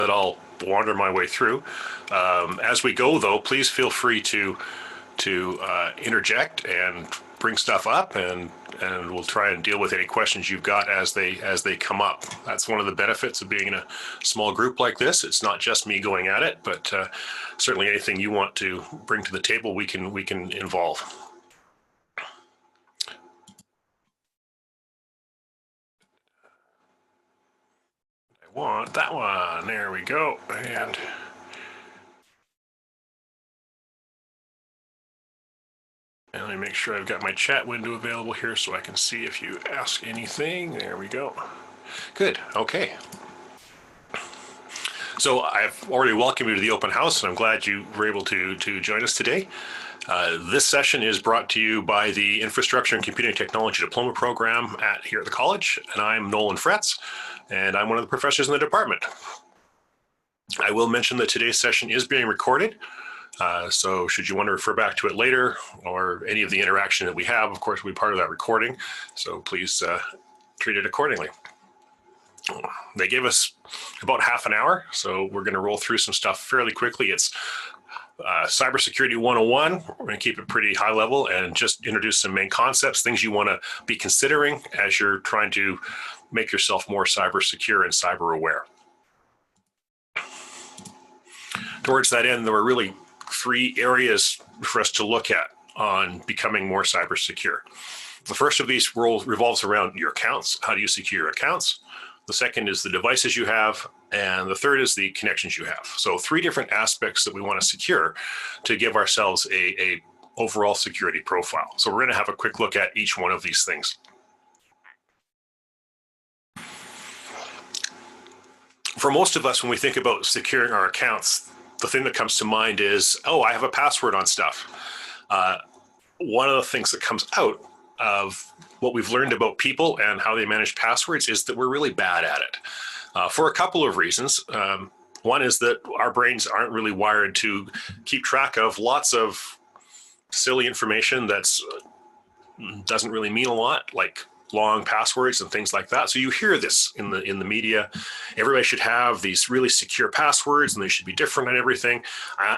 that I'll wander my way through. As we go, though, please feel free to interject and bring stuff up, and we'll try and deal with any questions you've got as they come up. That's one of the benefits of being in a small group like this. It's not just me going at it, but certainly anything you want to bring to the table, we can involve. I want that one. There we go. And let me make sure I've got my chat window available here so I can see if you ask anything. There we go. Good. Okay. So I've already welcomed you to the open house, and I'm glad you were able to join us today. This session is brought to you by the Infrastructure and Computing Technology Diploma Program here at the college, and I'm Nolan Fretz, and I'm one of the professors in the department. I will mention that today's session is being recorded. So should you want to refer back to it later, or any of the interaction that we have, of course, will be part of that recording. So please treat it accordingly. They gave us about half an hour, so we're going to roll through some stuff fairly quickly. It's cybersecurity 101. We're going to keep it pretty high level and just introduce some main concepts, things you want to be considering as you're trying to make yourself more cyber secure and cyber aware. Towards that end, there were really 3 areas for us to look at on becoming more cyber secure. The first of these revolves around your accounts. How do you secure your accounts? The second is the devices you have, and the third is the connections you have. So 3 different aspects that we want to secure to give ourselves a overall security profile. So we're going to have a quick look at each one of these things. For most of us, when we think about securing our accounts, the thing that comes to mind is, oh, I have a password on stuff. One of the things that comes out of what we've learned about people and how they manage passwords is that we're really bad at it for a couple of reasons. One is that our brains aren't really wired to keep track of lots of silly information that's doesn't really mean a lot, like long passwords and things like that. So you hear this in the media. Everybody should have these really secure passwords and they should be different and everything.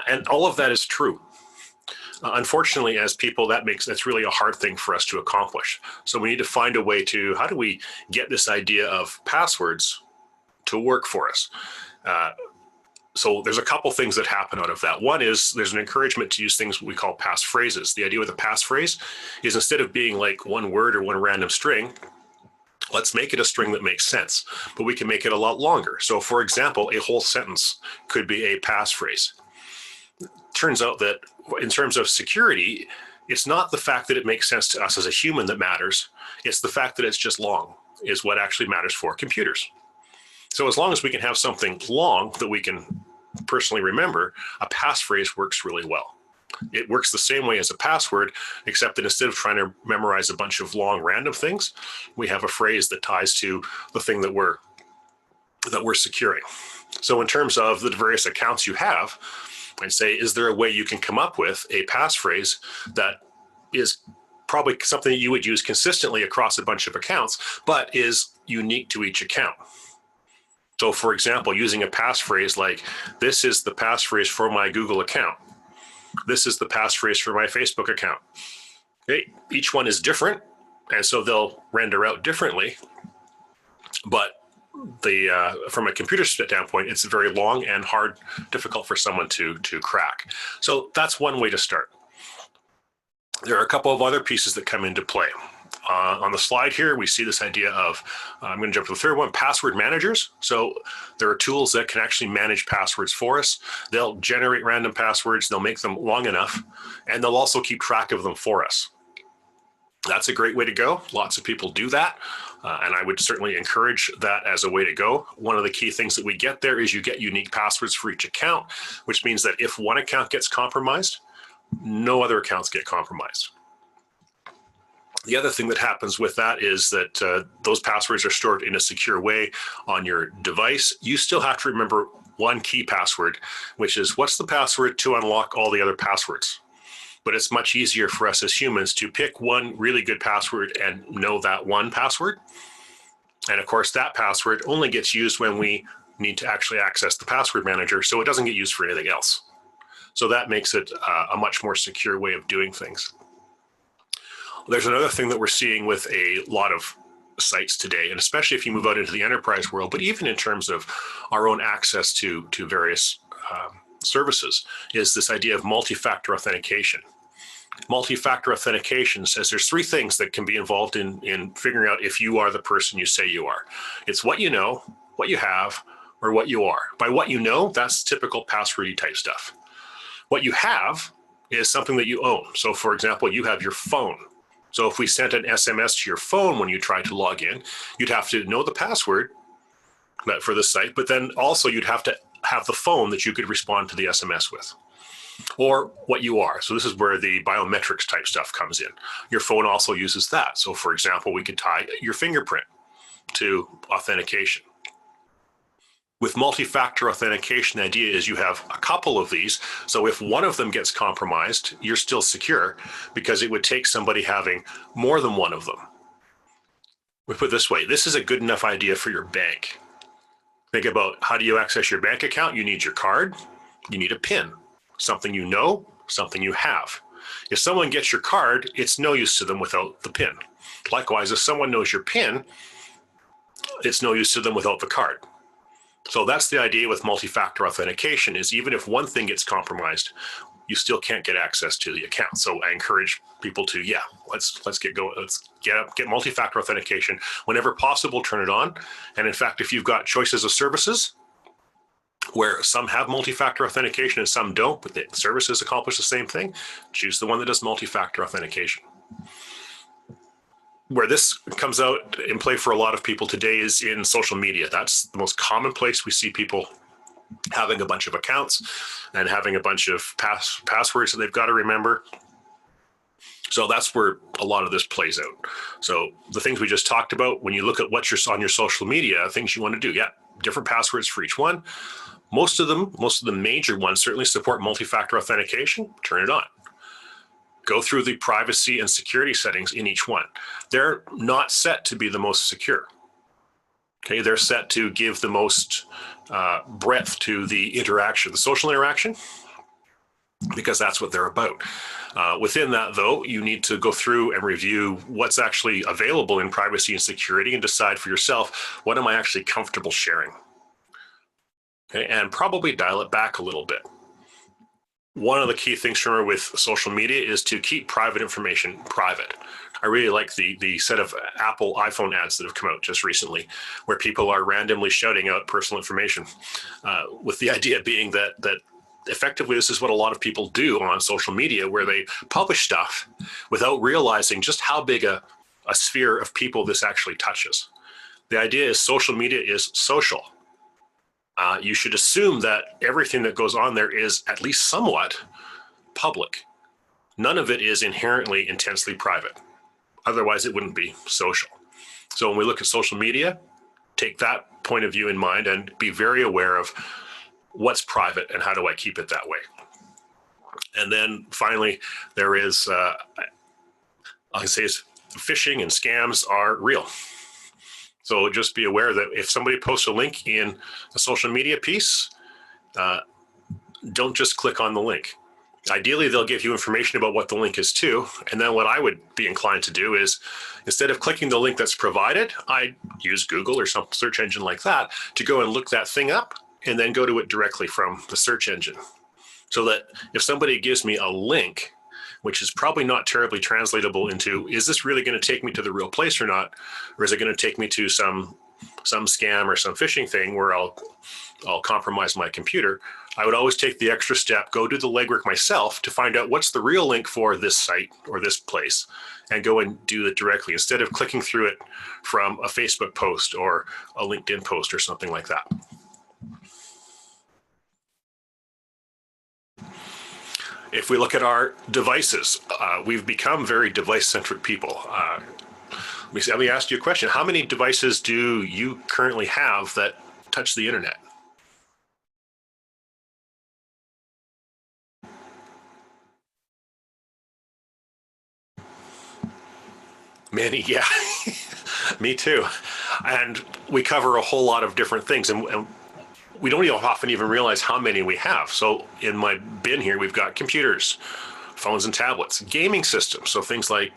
And all of that is true. Unfortunately, as people, that's really a hard thing for us to accomplish. So we need to find a way to, how do we get this idea of passwords to work for us? So there's a couple things that happen out of that. One is there's an encouragement to use things we call passphrases. The idea with a passphrase is instead of being like one word or one random string, let's make it a string that makes sense, but we can make it a lot longer. So for example, a whole sentence could be a passphrase. Turns out that in terms of security, it's not the fact that it makes sense to us as a human that matters. It's the fact that it's just long is what actually matters for computers. So as long as we can have something long that we can personally remember, a passphrase works really well. It works the same way as a password, except that instead of trying to memorize a bunch of long random things, we have a phrase that ties to the thing that we're securing. So in terms of the various accounts you have, I'd say, is there a way you can come up with a passphrase that is probably something that you would use consistently across a bunch of accounts, but is unique to each account? So for example, using a passphrase like, this is the passphrase for my Google account. This is the passphrase for my Facebook account. Okay, each one is different, and so they'll render out differently. But from a computer standpoint, it's very long and hard, difficult for someone to crack. So that's one way to start. There are a couple of other pieces that come into play. On the slide here, we see this idea of, I'm going to jump to the third one, password managers. So there are tools that can actually manage passwords for us. They'll generate random passwords, they'll make them long enough, and they'll also keep track of them for us. That's a great way to go. Lots of people do that, and I would certainly encourage that as a way to go. One of the key things that we get there is you get unique passwords for each account, which means that if one account gets compromised, no other accounts get compromised. The other thing that happens with that is that those passwords are stored in a secure way on your device. You still have to remember one key password, which is what's the password to unlock all the other passwords. But it's much easier for us as humans to pick one really good password and know that one password. And of course, that password only gets used when we need to actually access the password manager so it doesn't get used for anything else. So that makes it a much more secure way of doing things. There's another thing that we're seeing with a lot of sites today, and especially if you move out into the enterprise world, but even in terms of our own access to various services, is this idea of multi-factor authentication. Multi-factor authentication says there's three things that can be involved in figuring out if you are the person you say you are. It's what you know, what you have, or what you are. By what you know, that's typical passwordy type stuff. What you have is something that you own. So for example, you have your phone. So if we sent an SMS to your phone when you tried to log in, you'd have to know the password for the site, but then also you'd have to have the phone that you could respond to the SMS with. Or what you are. So this is where the biometrics type stuff comes in. Your phone also uses that. So for example, we could tie your fingerprint to authentication. With multi-factor authentication, the idea is you have a couple of these. So if one of them gets compromised, you're still secure because it would take somebody having more than one of them. We put it this way, this is a good enough idea for your bank. Think about how do you access your bank account? You need your card, you need a PIN, something you know, something you have. If someone gets your card, it's no use to them without the PIN. Likewise, if someone knows your PIN, it's no use to them without the card. So that's the idea with multi-factor authentication, is even if one thing gets compromised, you still can't get access to the account. So I encourage people to, let's get going. Let's get multi-factor authentication whenever possible, turn it on. And in fact, if you've got choices of services where some have multi-factor authentication and some don't, but the services accomplish the same thing, choose the one that does multi-factor authentication. Where this comes out in play for a lot of people today is in social media. That's the most common place we see people having a bunch of accounts and having a bunch of passwords that they've got to remember. So that's where a lot of this plays out. So the things we just talked about, when you look at what's on your social media, things you want to do, different passwords for each one. Most of the major ones certainly support multi-factor authentication. Turn it on. Go through the privacy and security settings in each one. They're not set to be the most secure. Okay, they're set to give the most breadth to the interaction, the social interaction, because that's what they're about. Within that, though, you need to go through and review what's actually available in privacy and security and decide for yourself, what am I actually comfortable sharing? Okay, and probably dial it back a little bit. One of the key things to remember with social media is to keep private information private. I really like the set of Apple iPhone ads that have come out just recently, where people are randomly shouting out personal information, with the idea being that effectively this is what a lot of people do on social media, where they publish stuff without realizing just how big a sphere of people this actually touches. The idea is social media is social. You should assume that everything that goes on there is at least somewhat public. None of it is inherently intensely private. Otherwise, it wouldn't be social. So when we look at social media, take that point of view in mind and be very aware of what's private and how do I keep it that way. And then finally, there is, I can say, phishing and scams are real. So just be aware that if somebody posts a link in a social media piece, don't just click on the link. Ideally, they'll give you information about what the link is to. And then what I would be inclined to do is, instead of clicking the link that's provided, I use Google or some search engine like that to go and look that thing up and then go to it directly from the search engine. So that if somebody gives me a link, which is probably not terribly translatable into, is this really going to take me to the real place or not? Or is it going to take me to some scam or some phishing thing where I'll compromise my computer? I would always take the extra step, go do the legwork myself to find out what's the real link for this site or this place, and go and do it directly instead of clicking through it from a Facebook post or a LinkedIn post or something like that. If we look at our devices, we've become very device-centric people. Let me ask you a question. How many devices do you currently have that touch the internet? Many, yeah. Me too. And we cover a whole lot of different things. And we don't often even realize how many we have. So in my bin here, we've got computers, phones and tablets, gaming systems. So things like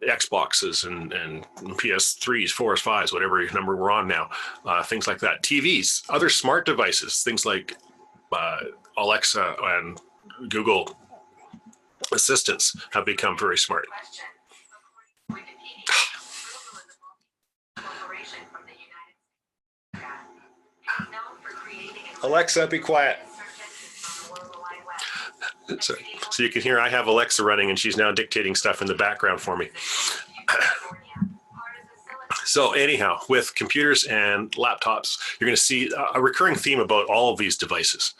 Xboxes and PS3s, 4s, 5s, whatever number we're on now, things like that. TVs, other smart devices, things like Alexa and Google assistants have become very smart. Alexa, be quiet. So you can hear I have Alexa running and she's now dictating stuff in the background for me. So anyhow, with computers and laptops, you're going to see a recurring theme about all of these devices.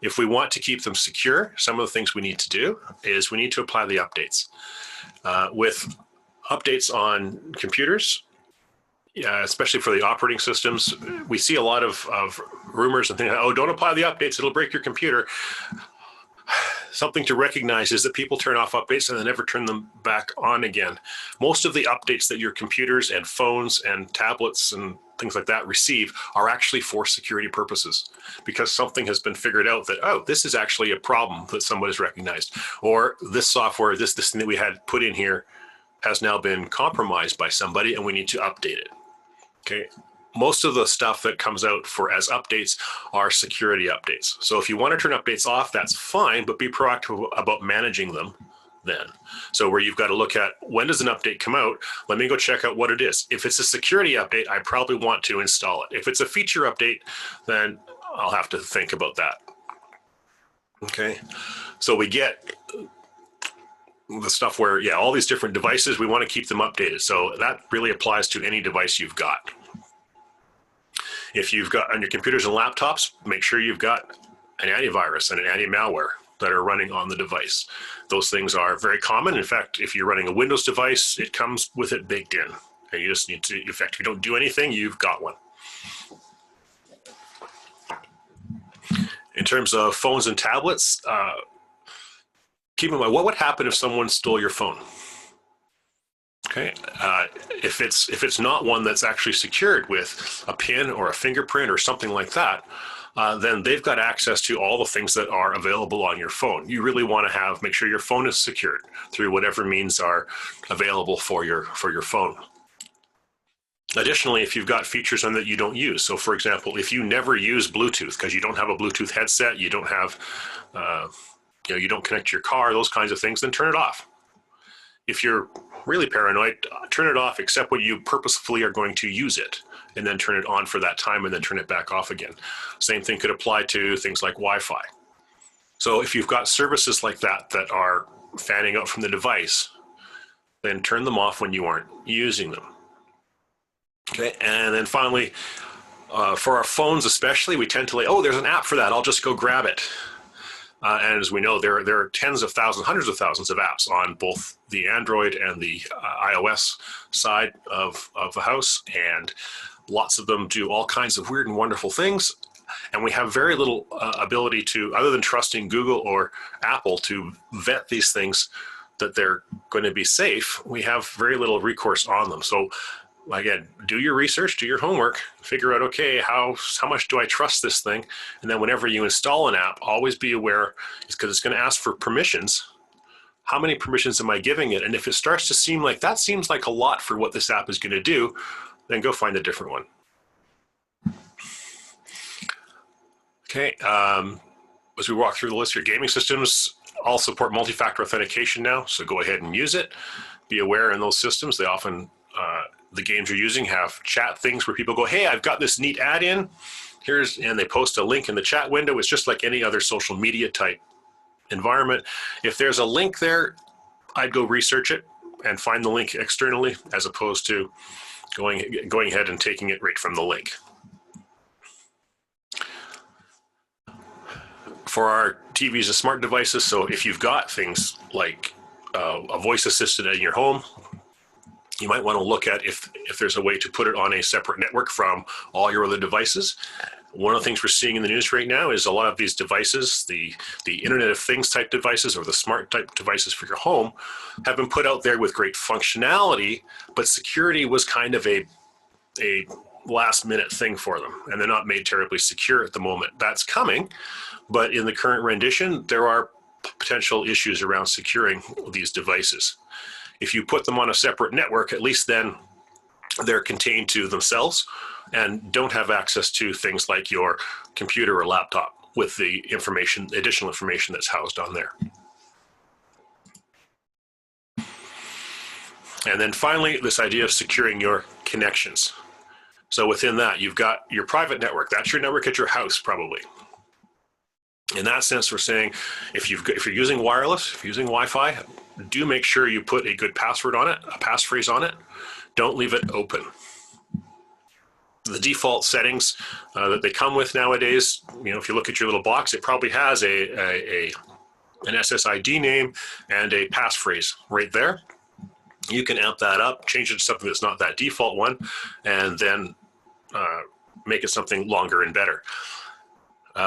If we want to keep them secure, some of the things we need to do is we need to apply the updates. With updates on computers, especially for the operating systems, we see a lot of rumors and things, oh, don't apply the updates, it'll break your computer. Something to recognize is that people turn off updates and then never turn them back on again. Most of the updates that your computers and phones and tablets and things like that receive are actually for security purposes, because something has been figured out that, oh, this is actually a problem that someone has recognized, or this software, this thing that we had put in here has now been compromised by somebody and we need to update it. Okay. Most of the stuff that comes out for as updates are security updates. So if you want to turn updates off, that's fine, but be proactive about managing them then. So where you've got to look at, when does an update come out? Let me go check out what it is. If it's a security update, I probably want to install it. If it's a feature update, then I'll have to think about that. Okay. So we get the stuff where, yeah, all these different devices, we want to keep them updated. So that really applies to any device you've got. If you've got on your computers and laptops, make sure you've got an antivirus and an anti-malware that are running on the device. Those things are very common. In fact, if you're running a Windows device, it comes with it baked in. And you just need to, in fact, if you don't do anything, you've got one. In terms of phones and tablets, keep in mind, what would happen if someone stole your phone? Okay, if it's not one that's actually secured with a PIN or a fingerprint or something like that, then they've got access to all the things that are available on your phone. You really want to make sure your phone is secured through whatever means are available for your phone. Additionally, if you've got features on that you don't use, so for example, if you never use Bluetooth because you don't have a Bluetooth headset, you don't have, you don't connect your car, those kinds of things, then turn it off. If you're really paranoid, turn it off except when you purposefully are going to use it, and then turn it on for that time and then turn it back off again. Same thing could apply to things like Wi-Fi. So if you've got services like that that are fanning out from the device, then turn them off when you aren't using them. Okay, and then finally, for our phones especially, we tend to like, oh, there's an app for that, I'll just go grab it. And as we know, there are tens of thousands, hundreds of thousands of apps on both the Android and the iOS side of the house, and lots of them do all kinds of weird and wonderful things. And we have very little ability to, other than trusting Google or Apple to vet these things that they're going to be safe, we have very little recourse on them. So again, do your research, do your homework, figure out, okay, how much do I trust this thing? And then whenever you install an app, always be aware, because it's going to ask for permissions. How many permissions am I giving it? And if it starts to seem like that seems like a lot for what this app is going to do, then go find a different one. Okay, as we walk through the list here, gaming systems all support multi-factor authentication now, so go ahead and use it. Be aware in those systems, they often, the games you're using have chat things where people go, hey, I've got this neat add-in, and they post a link in the chat window. It's just like any other social media type environment. If there's a link there, I'd go research it and find the link externally, as opposed to going ahead and taking it right from the link. For our TVs and smart devices, so if you've got things like a voice assistant in your home, you might want to look at if there's a way to put it on a separate network from all your other devices. One of the things we're seeing in the news right now is a lot of these devices, the Internet of Things type devices or the smart type devices for your home, have been put out there with great functionality, but security was kind of a last minute thing for them, and they're not made terribly secure at the moment. That's coming, but in the current rendition, there are potential issues around securing these devices. If you put them on a separate network, at least then they're contained to themselves and don't have access to things like your computer or laptop with the information, additional information that's housed on there. And then finally, this idea of securing your connections. So within that, you've got your private network. That's your network at your house, probably. In that sense, we're saying if you're using wireless, if you're using Wi-Fi, do make sure you put a good password on it, a passphrase on it. Don't leave it open. The default settings that they come with nowadays, if you look at your little box, it probably has an SSID name and a passphrase right there. You can amp that up, change it to something that's not that default one, and then make it something longer and better.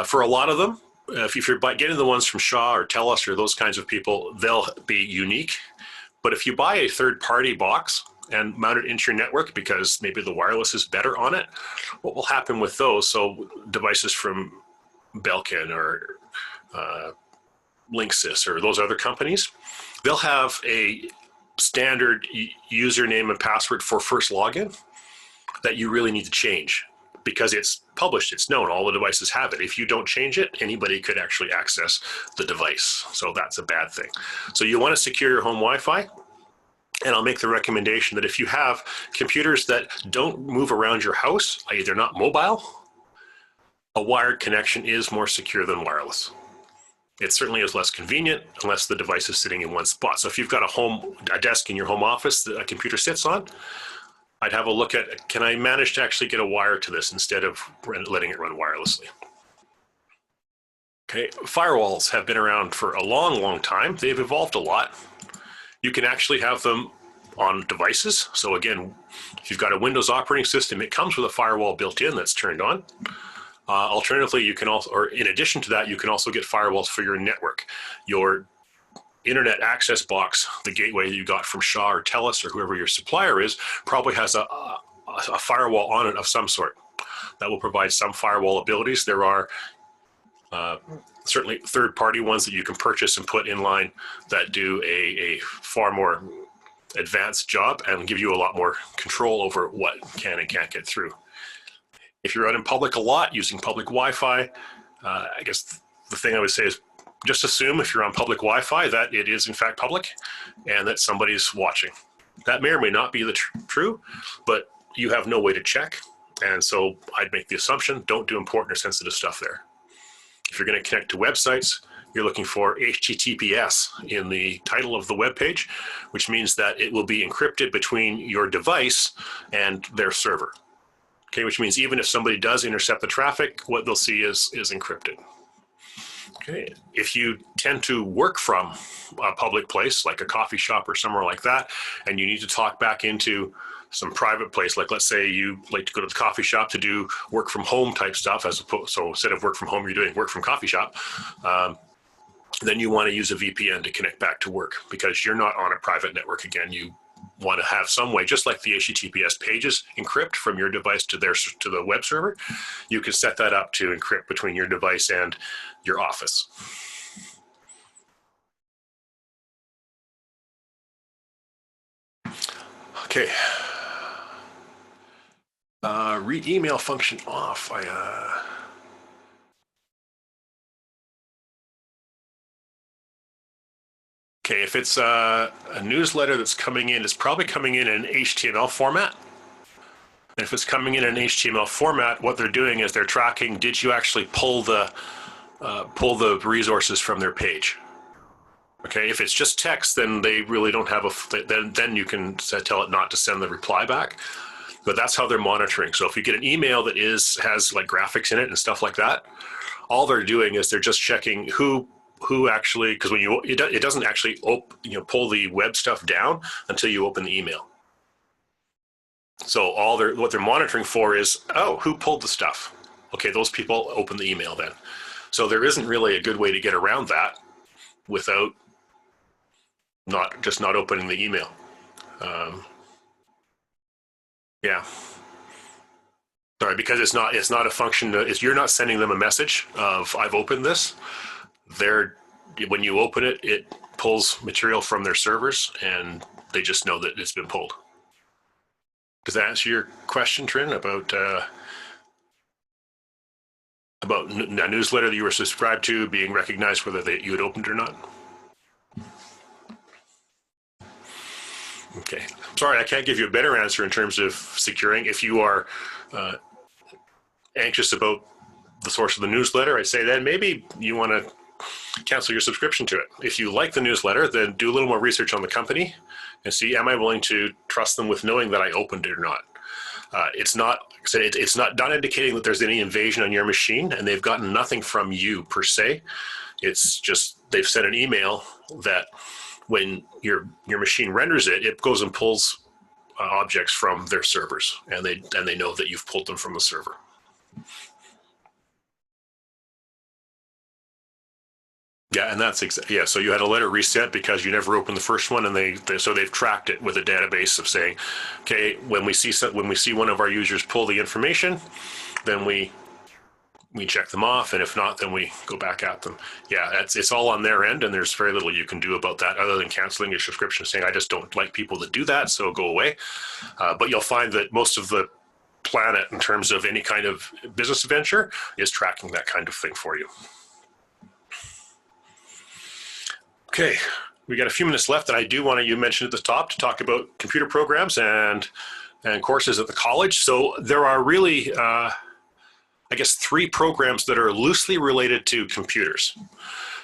For a lot of them, if you're getting the ones from Shaw or TELUS or those kinds of people, they'll be unique. But if you buy a third-party box and mount it into your network because maybe the wireless is better on it, what will happen with those, so devices from Belkin or Linksys or those other companies, they'll have a standard username and password for first login that you really need to change because it's published, it's known, all the devices have it. If you don't change it, anybody could actually access the device. So that's a bad thing. So you want to secure your home Wi-Fi. And I'll make the recommendation that if you have computers that don't move around your house, i.e. they're not mobile, a wired connection is more secure than wireless. It certainly is less convenient unless the device is sitting in one spot. So if you've got a desk in your home office that a computer sits on, I'd have a look at, can I manage to actually get a wire to this instead of letting it run wirelessly? Okay, firewalls have been around for a long, long time. They've evolved a lot. You can actually have them on devices. So again, if you've got a Windows operating system, it comes with a firewall built in that's turned on. Alternatively, you can also, or in addition to that, you can also get firewalls for your network. Your internet access box, the gateway that you got from Shaw or TELUS or whoever your supplier is, probably has a firewall on it of some sort. That will provide some firewall abilities. There are certainly third-party ones that you can purchase and put in line that do a far more advanced job and give you a lot more control over what can and can't get through. If you're out in public a lot using public Wi-Fi, I guess the thing I would say is just assume if you're on public Wi-Fi that it is in fact public and that somebody's watching. That may or may not be the true, but you have no way to check. And so I'd make the assumption, don't do important or sensitive stuff there. If you're going to connect to websites, you're looking for HTTPS in the title of the web page, which means that it will be encrypted between your device and their server. Okay, which means even if somebody does intercept the traffic, what they'll see is encrypted. Okay, if you tend to work from a public place, like a coffee shop or somewhere like that, and you need to talk back into some private place, like let's say you like to go to the coffee shop to do work from home type stuff, as opposed, so instead of work from home, you're doing work from coffee shop, then you want to use a VPN to connect back to work because you're not on a private network again. You want to have some way, just like the HTTPS pages encrypt from your device to the web server, you can set that up to encrypt between your device and your office. Okay. Read email function off. Okay, if it's a newsletter that's coming in, it's probably coming in an HTML format. And if it's coming in an HTML format, what they're doing is they're tracking, did you actually pull the resources from their page? Okay, if it's just text, then they really don't have then you can tell it not to send the reply back. But that's how they're monitoring. So if you get an email that has like graphics in it and stuff like that, all they're doing is they're just checking who actually, because when it doesn't actually pull the web stuff down until you open the email. So what they're monitoring for is, oh, who pulled the stuff? Okay, those people open the email then. So there isn't really a good way to get around that without not opening the email. Yeah. Sorry, because it's not a function. You're not sending them a message of I've opened this. They're when you open it, it pulls material from their servers, and they just know that it's been pulled. Does that answer your question, Trin, about a newsletter that you were subscribed to being recognized whether you had opened it or not? Okay. Sorry, I can't give you a better answer in terms of securing. If you are anxious about the source of the newsletter, I'd say then maybe you want to cancel your subscription to it. If you like the newsletter, then do a little more research on the company and see, am I willing to trust them with knowing that I opened it or not? It's not indicating that there's any invasion on your machine, and they've gotten nothing from you per se. It's just they've sent an email that when your machine renders it, it goes and pulls objects from their servers, and they know that you've pulled them from the server. Yeah, and that's yeah. So you had a letter reset because you never opened the first one, and so they've tracked it with a database of saying, okay, when we see one of our users pull the information, then we check them off, and if not, then we go back at them. Yeah, it's all on their end, and there's very little you can do about that other than canceling your subscription, saying I just don't like people that do that, so go away. But you'll find that most of the planet, in terms of any kind of business venture, is tracking that kind of thing for you. Okay, we got a few minutes left, and I do want to, you mentioned at the top, to talk about computer programs and courses at the college. So there are really, I guess, 3 programs that are loosely related to computers,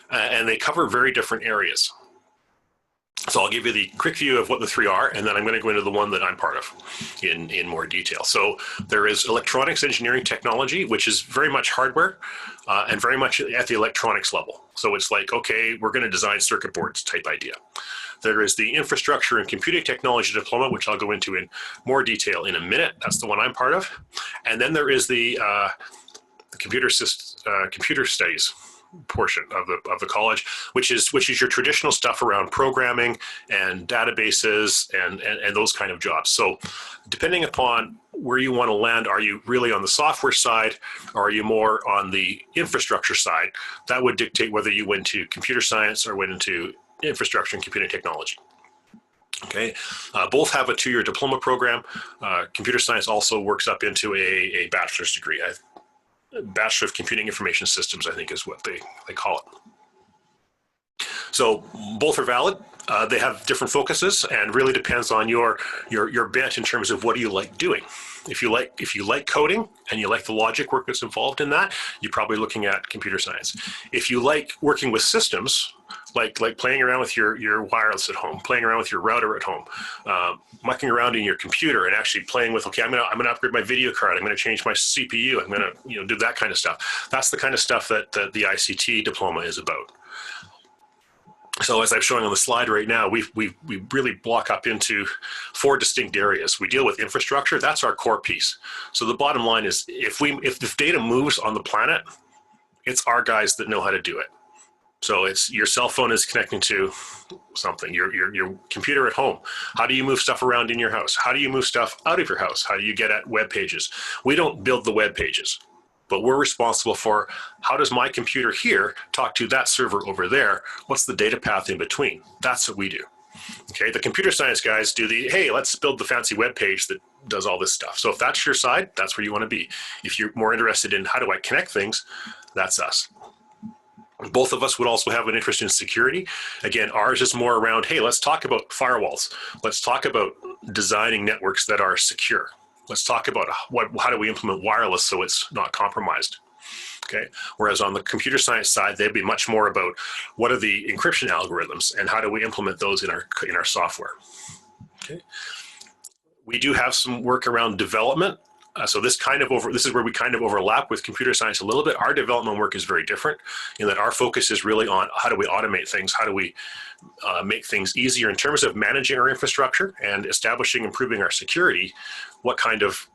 and they cover very different areas. So I'll give you the quick view of what the 3 are, and then I'm going to go into the one that I'm part of in more detail. So there is electronics engineering technology, which is very much hardware and very much at the electronics level. So it's like, okay, we're going to design circuit boards type idea. There is the infrastructure and computing technology diploma, which I'll go into in more detail in a minute. That's the one I'm part of. And then there is the computer studies portion of the college, which is your traditional stuff around programming and databases and those kind of jobs. So depending upon where you want to land, are you really on the software side, or are you more on the infrastructure side? That would dictate whether you went to computer science or went into infrastructure and computing technology. Okay, both have a 2-year diploma program. Computer science also works up into a bachelor's degree. Bachelor of Computing Information Systems, I think, is what they call it. So both are valid. They have different focuses, and really depends on your bent in terms of what do you like doing. If you like coding and you like the logic work that's involved in that, you're probably looking at computer science. If you like working with systems, like playing around with your wireless at home, playing around with your router at home, mucking around in your computer and actually playing with, okay, I'm gonna upgrade my video card, I'm gonna change my CPU, I'm gonna do that kind of stuff. That's the kind of stuff that the ICT diploma is about. So as I'm showing on the slide right now, we really block up into 4 distinct areas. We deal with infrastructure. That's our core piece. So the bottom line is, if data moves on the planet, it's our guys that know how to do it. So it's your cell phone is connecting to something, your computer at home. How do you move stuff around in your house? How do you move stuff out of your house? How do you get at web pages? We don't build the web pages, but we're responsible for how does my computer here talk to that server over there? What's the data path in between? That's what we do. Okay, the computer science guys do hey, let's build the fancy web page that does all this stuff. So if that's your side, that's where you want to be. If you're more interested in how do I connect things, that's us. Both of us would also have an interest in security. Again, ours is more around, hey, let's talk about firewalls. Let's talk about designing networks that are secure. Let's talk about how do we implement wireless so it's not compromised. Okay. Whereas on the computer science side, they'd be much more about what are the encryption algorithms and how do we implement those in our software. Okay. We do have some work around development. So this is where we kind of overlap with computer science a little bit. Our development work is very different in that our focus is really on how do we automate things, how do we make things easier in terms of managing our infrastructure and establishing, improving our security. What kind of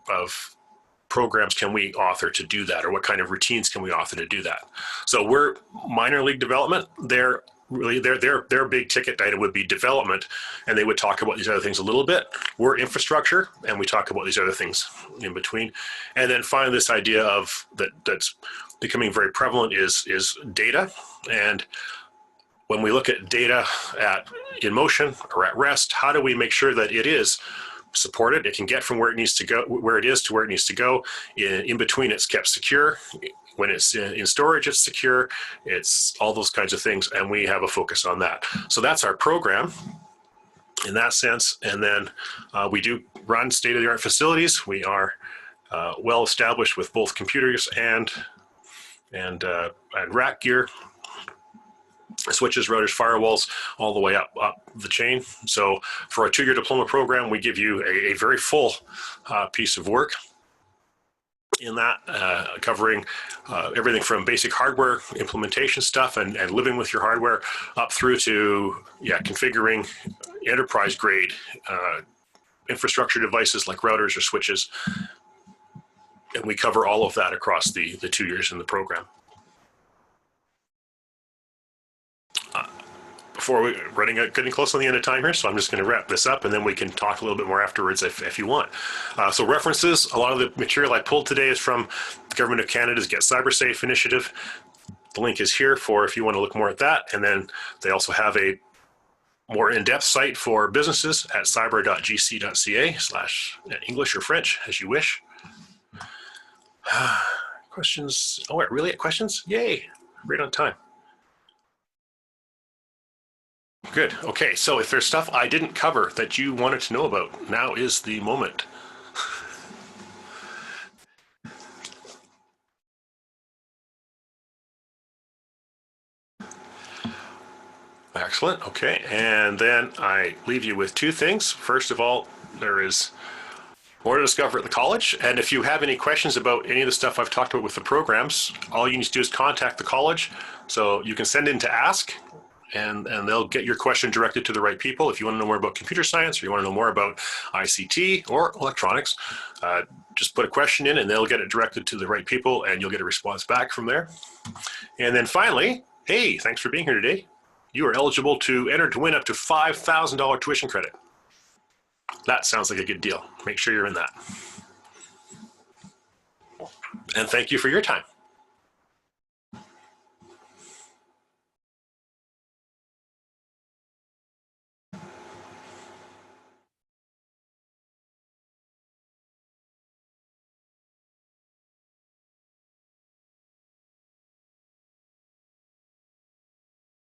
programs can we author to do that, or what kind of routines can we author to do that? So we're minor league development. They're really their big ticket item would be development, and they would talk about these other things a little bit. We're infrastructure, and we talk about these other things in between. And then finally, this idea of that's becoming very prevalent is data. And when we look at data in motion or at rest, how do we make sure that it is supported? It can get from where it needs to go, where it is to where it needs to go. In between, it's kept secure. When it's in storage, it's secure. It's all those kinds of things, and we have a focus on that. So that's our program in that sense. And then we do run state-of-the-art facilities. We are well established with both computers and rack gear, switches, routers, firewalls, all the way up the chain. So for a 2-year diploma program, we give you a very full piece of work in that, covering everything from basic hardware implementation stuff and living with your hardware up through to configuring enterprise grade infrastructure devices like routers or switches. And we cover all of that across the 2 years in the program. Before we're getting close on the end of time here, so I'm just going to wrap this up, and then we can talk a little bit more afterwards if you want. So references, a lot of the material I pulled today is from the Government of Canada's Get Cyber Safe initiative. The link is here for if you want to look more at that. And then they also have a more in-depth site for businesses at cyber.gc.ca/English or French, as you wish. Questions? Oh, we're really at questions? Yay, right on time. Good. Okay, so if there's stuff I didn't cover that you wanted to know about, now is the moment. Excellent. Okay, and then I leave you with 2 things. First of all, there is more to discover at the college, and if you have any questions about any of the stuff I've talked about with the programs, all you need to do is contact the college. So you can send in to ask, and they'll get your question directed to the right people. If you want to know more about computer science, or you want to know more about ICT or electronics, just put a question in and they'll get it directed to the right people, and you'll get a response back from there. And then finally, hey, thanks for being here today. You are eligible to enter to win up to $5,000 tuition credit. That sounds like a good deal. Make sure you're in that. And thank you for your time.